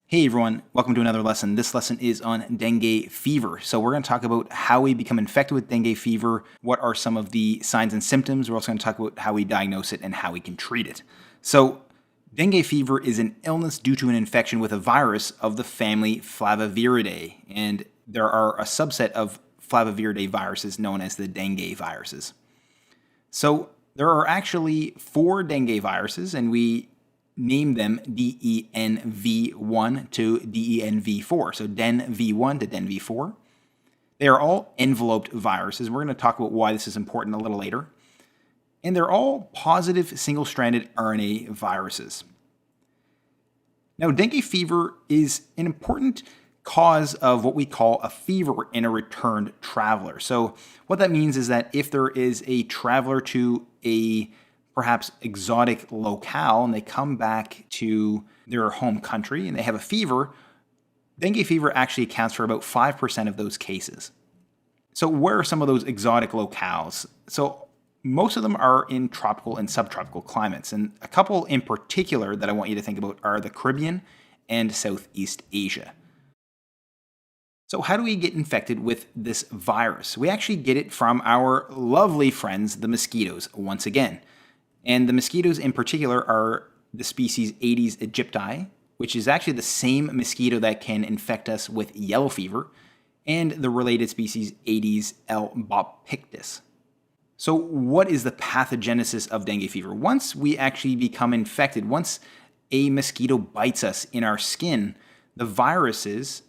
Hey everyone, welcome to another lesson. This lesson is on dengue fever. So we're going to talk about how we become infected with dengue fever, what are some of the signs and symptoms. We're also going to talk about how we diagnose it and how we can treat it. So dengue fever is an illness due to an infection with a virus of the family Flaviviridae, and there are a subset of Flaviviridae viruses known as the dengue viruses. So there are actually 4 dengue viruses, and we name them DENV1 to DENV4. So DENV1 to DENV4. They are all enveloped viruses. We're going to talk about why this is important a little later. And they're all positive single-stranded RNA viruses. Now, dengue fever is an important cause of what we call a fever in a returned traveler. So what that means is that if there is a traveler to a perhaps exotic locale and they come back to their home country and they have a fever, dengue fever actually accounts for about 5% of those cases. So where are some of those exotic locales? So most of them are in tropical and subtropical climates, and a couple in particular that I want you to think about are the Caribbean and Southeast Asia. So how do we get infected with this virus? We actually get it from our lovely friends, the mosquitoes, once again. And the mosquitoes in particular are the species Aedes aegypti, which is actually the same mosquito that can infect us with yellow fever, and the related species Aedes albopictus. So what is the pathogenesis of dengue fever? Once we actually become infected, once a mosquito bites us in our skin, the viruses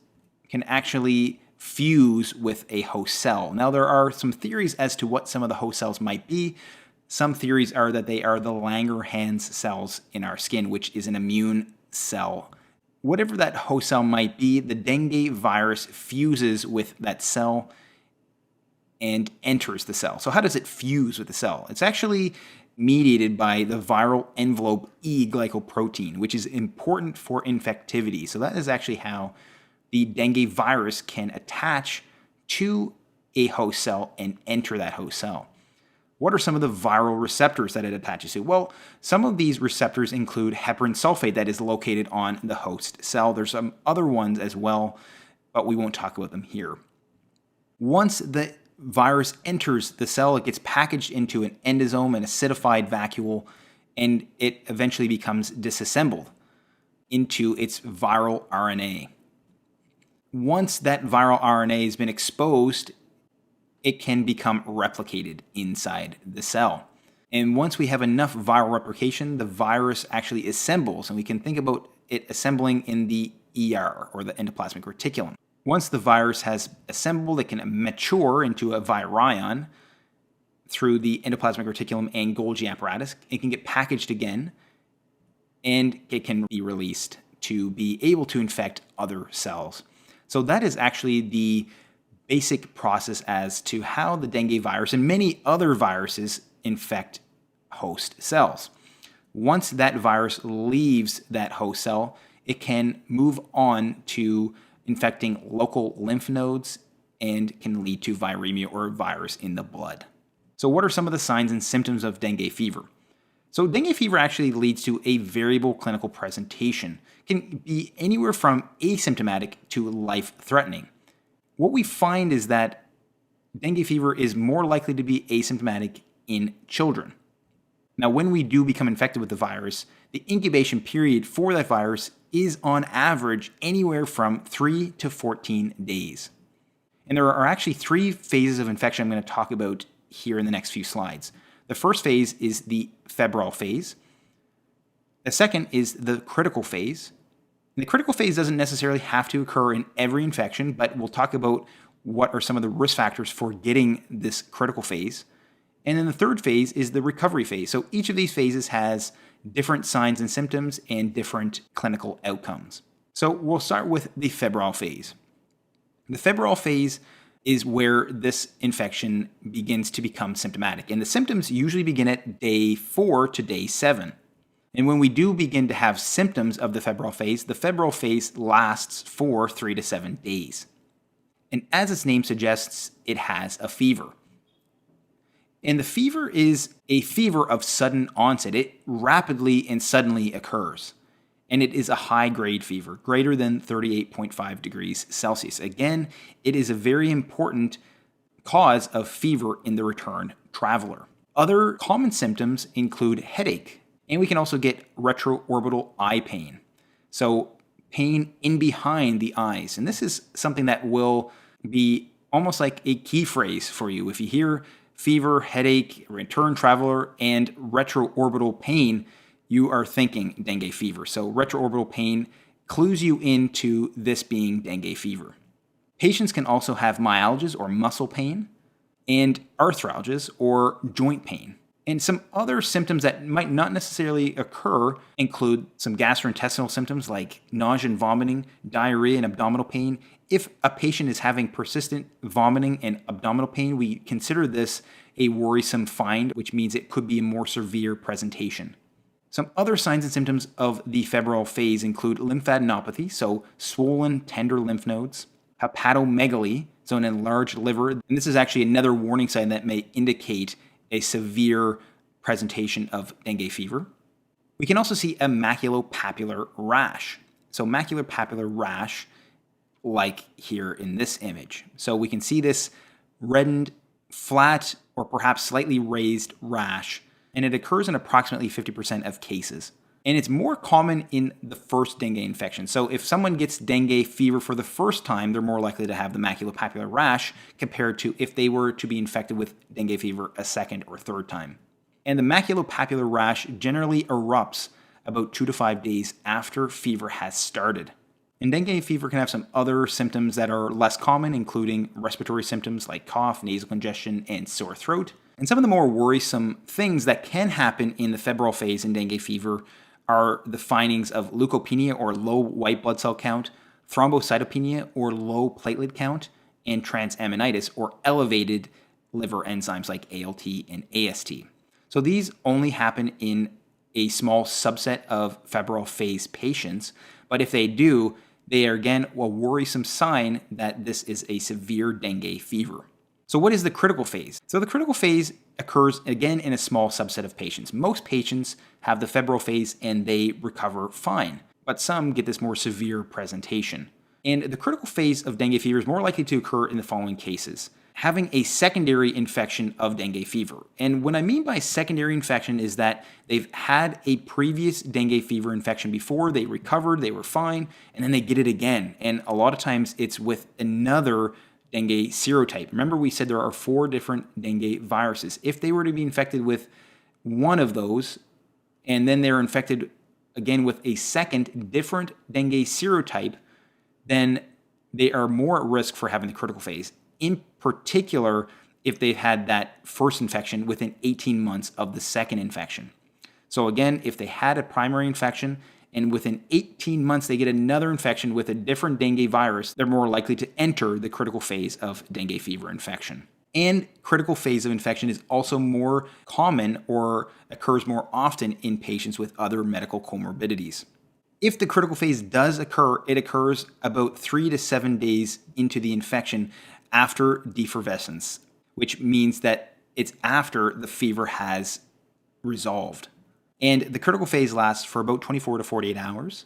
can actually fuse with a host cell. Now, there are some theories as to what some of the host cells might be. Some theories are that they are the Langerhans cells in our skin, which is an immune cell. Whatever that host cell might be, the dengue virus fuses with that cell and enters the cell. So how does it fuse with the cell? It's actually mediated by the viral envelope E glycoprotein, which is important for infectivity. So that is actually how the dengue virus can attach to a host cell and enter that host cell. What are some of the viral receptors that it attaches to? Well, some of these receptors include heparin sulfate that is located on the host cell. There's some other ones as well, but we won't talk about them here. Once the virus enters the cell, it gets packaged into an endosome, an acidified vacuole, and it eventually becomes disassembled into its viral RNA. Once that viral RNA has been exposed, it can become replicated inside the cell. And once we have enough viral replication, the virus actually assembles, and we can think about it assembling in the ER, or the endoplasmic reticulum. Once the virus has assembled, it can mature into a virion through the endoplasmic reticulum and Golgi apparatus. It can get packaged again, and it can be released to be able to infect other cells. So that is actually the basic process as to how the dengue virus and many other viruses infect host cells. Once that virus leaves that host cell, it can move on to infecting local lymph nodes and can lead to viremia or virus in the blood. So what are some of the signs and symptoms of dengue fever? So dengue fever actually leads to a variable clinical presentation. It can be anywhere from asymptomatic to life-threatening. What we find is that dengue fever is more likely to be asymptomatic in children. Now, when we do become infected with the virus, the incubation period for that virus is on average anywhere from 3 to 14 days. And there are actually 3 phases of infection I'm going to talk about here in the next few slides. The first phase is the febrile phase. The second is the critical phase. And the critical phase doesn't necessarily have to occur in every infection, but we'll talk about what are some of the risk factors for getting this critical phase. And then the third phase is the recovery phase. So each of these phases has different signs and symptoms and different clinical outcomes. So we'll start with the febrile phase. The febrile phase is where this infection begins to become symptomatic. And the symptoms usually begin at day 4 to day 7. And when we do begin to have symptoms of the febrile phase lasts for 3 to 7 days. And as its name suggests, it has a fever. And the fever is a fever of sudden onset. It rapidly and suddenly occurs. and it is a high-grade fever, greater than 38.5 degrees Celsius. Again, it is a very important cause of fever in the return traveler. Other common symptoms include headache, and we can also get retroorbital eye pain. So pain in behind the eyes. And this is something that will be almost like a key phrase for you. If you hear fever, headache, return traveler, and retroorbital pain, you are thinking dengue fever. So retroorbital pain clues you into this being dengue fever. Patients can also have myalgias or muscle pain, and arthralgias or joint pain. And some other symptoms that might not necessarily occur include some gastrointestinal symptoms like nausea and vomiting, diarrhea and abdominal pain. If a patient is having persistent vomiting and abdominal pain, we consider this a worrisome find, which means it could be a more severe presentation. Some other signs and symptoms of the febrile phase include lymphadenopathy, so swollen, tender lymph nodes, hepatomegaly, so an enlarged liver. And this is actually another warning sign that may indicate a severe presentation of dengue fever. We can also see a maculopapular rash. So maculopapular rash, like here in this image. So we can see this reddened, flat, or perhaps slightly raised rash, and it occurs in approximately 50% of cases. And it's more common in the first dengue infection. So if someone gets dengue fever for the first time, they're more likely to have the maculopapular rash compared to if they were to be infected with dengue fever a second or third time. And the maculopapular rash generally erupts about 2 to 5 days after fever has started. And dengue fever can have some other symptoms that are less common, including respiratory symptoms like cough, nasal congestion, and sore throat. And some of the more worrisome things that can happen in the febrile phase in dengue fever are the findings of leukopenia or low white blood cell count, thrombocytopenia or low platelet count, and transaminitis or elevated liver enzymes like ALT and AST. So these only happen in a small subset of febrile phase patients, but if they do, they are again a worrisome sign that this is a severe dengue fever. So what is the critical phase? So the critical phase occurs again in a small subset of patients. Most patients have the febrile phase and they recover fine, but some get this more severe presentation. And the critical phase of dengue fever is more likely to occur in the following cases: having a secondary infection of dengue fever. And what I mean by secondary infection is that they've had a previous dengue fever infection before, they recovered, they were fine, and then they get it again. And a lot of times it's with another dengue serotype. Remember, we said there are 4 different dengue viruses. If they were to be infected with one of those, and then they're infected again with a second different dengue serotype, then they are more at risk for having the critical phase. In particular, if they've had that first infection within 18 months of the second infection. So again, if they had a primary infection and within 18 months they get another infection with a different dengue virus, they're more likely to enter the critical phase of dengue fever infection. And critical phase of infection is also more common or occurs more often in patients with other medical comorbidities. If the critical phase does occur, it occurs about 3 to 7 days into the infection after defervescence, which means that it's after the fever has resolved. And the critical phase lasts for about 24 to 48 hours.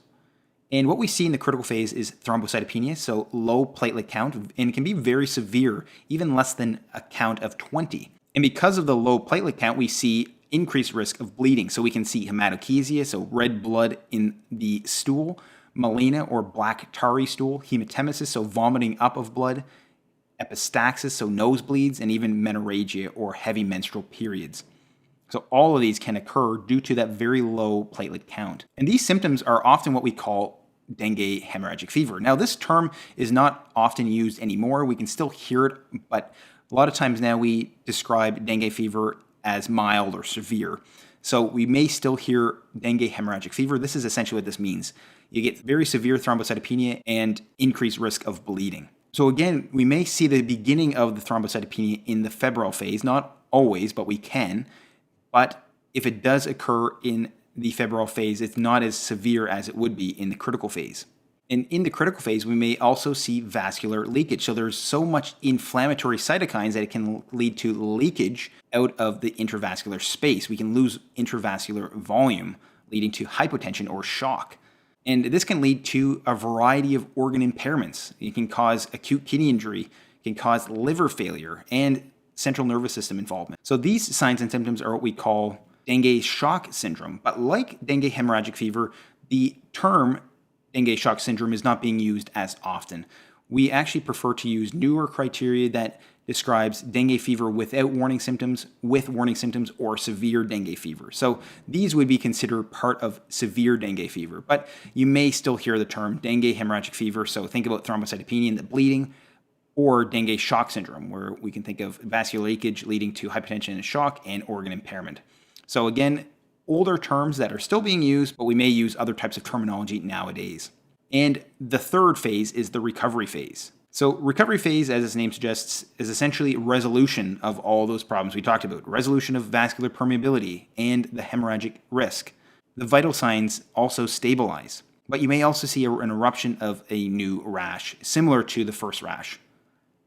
And what we see in the critical phase is thrombocytopenia, so low platelet count, and it can be very severe, even less than a count of 20. And because of the low platelet count, we see increased risk of bleeding. So we can see hematochezia, so red blood in the stool, melena or black tarry stool, hematemesis, so vomiting up of blood, epistaxis, so nosebleeds, and even menorrhagia or heavy menstrual periods. So all of these can occur due to that very low platelet count. And these symptoms are often what we call dengue hemorrhagic fever. Now, this term is not often used anymore. We can still hear it, but a lot of times now we describe dengue fever as mild or severe. So we may still hear dengue hemorrhagic fever. This is essentially what this means. You get very severe thrombocytopenia and increased risk of bleeding. So again, we may see the beginning of the thrombocytopenia in the febrile phase, not always, but we can. But if it does occur in the febrile phase, it's not as severe as it would be in the critical phase. And in the critical phase, we may also see vascular leakage. So there's so much inflammatory cytokines that it can lead to leakage out of the intravascular space. We can lose intravascular volume, leading to hypotension or shock. And this can lead to a variety of organ impairments. It can cause acute kidney injury, it can cause liver failure, and central nervous system involvement. So these signs and symptoms are what we call dengue shock syndrome. But like dengue hemorrhagic fever, the term dengue shock syndrome is not being used as often. We actually prefer to use newer criteria that describes dengue fever without warning symptoms, with warning symptoms, or severe dengue fever. So these would be considered part of severe dengue fever, but you may still hear the term dengue hemorrhagic fever. So think about thrombocytopenia and the bleeding, or dengue shock syndrome, where we can think of vascular leakage leading to hypotension and shock and organ impairment. So again, older terms that are still being used, but we may use other types of terminology nowadays. And the third phase is the recovery phase. So recovery phase, as its name suggests, is essentially resolution of all those problems we talked about. Resolution of vascular permeability and the hemorrhagic risk. The vital signs also stabilize, but you may also see an eruption of a new rash, similar to the first rash.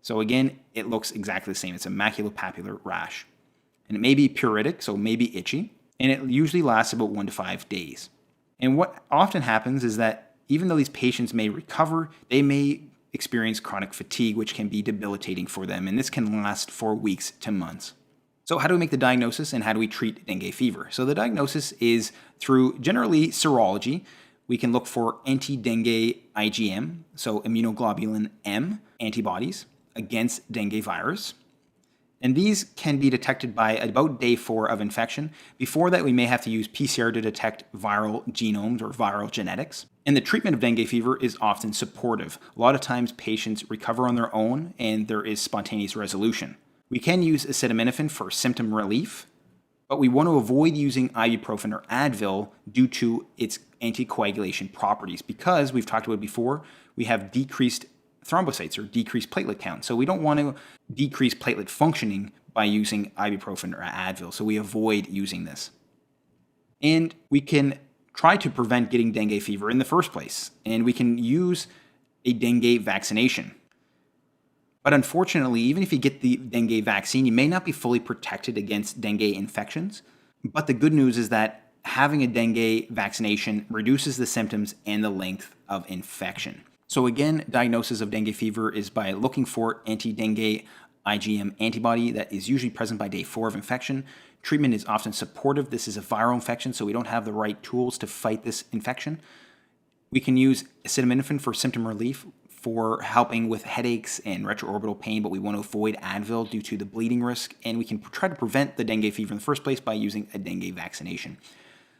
So again, it looks exactly the same. It's a maculopapular rash. And it may be pruritic, so it may be itchy, and it usually lasts about 1 to 5 days. And what often happens is that even though these patients may recover, they may experience chronic fatigue, which can be debilitating for them, and this can last for weeks to months. So how do we make the diagnosis and how do we treat dengue fever? So the diagnosis is through generally serology. We can look for anti-dengue IgM, so immunoglobulin M antibodies against dengue virus. And these can be detected by about day 4 of infection. Before that, we may have to use PCR to detect viral genomes or viral genetics. And the treatment of dengue fever is often supportive. A lot of times patients recover on their own and there is spontaneous resolution. We can use acetaminophen for symptom relief, but we want to avoid using ibuprofen or Advil due to its anticoagulation properties because we've talked about it before, we have decreased thrombocytes or decreased platelet count. So we don't want to decrease platelet functioning by using ibuprofen or Advil. So we avoid using this. And we can try to prevent getting dengue fever in the first place. And we can use a dengue vaccination. But unfortunately, even if you get the dengue vaccine, you may not be fully protected against dengue infections. But the good news is that having a dengue vaccination reduces the symptoms and the length of infection. So again, diagnosis of dengue fever is by looking for anti-dengue IgM antibody that is usually present by day 4 of infection. Treatment is often supportive. This is a viral infection, so we don't have the right tools to fight this infection. We can use acetaminophen for symptom relief for helping with headaches and retroorbital pain, but we want to avoid Advil due to the bleeding risk, and we can try to prevent the dengue fever in the first place by using a dengue vaccination.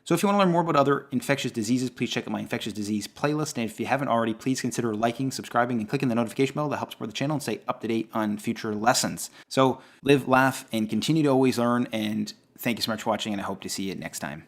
So if you want to learn more about other infectious diseases, please check out my infectious disease playlist. And if you haven't already, please consider liking, subscribing, and clicking the notification bell. That helps support the channel and stay up to date on future lessons. So live, laugh, and continue to always learn. And thank you so much for watching, and I hope to see you next time.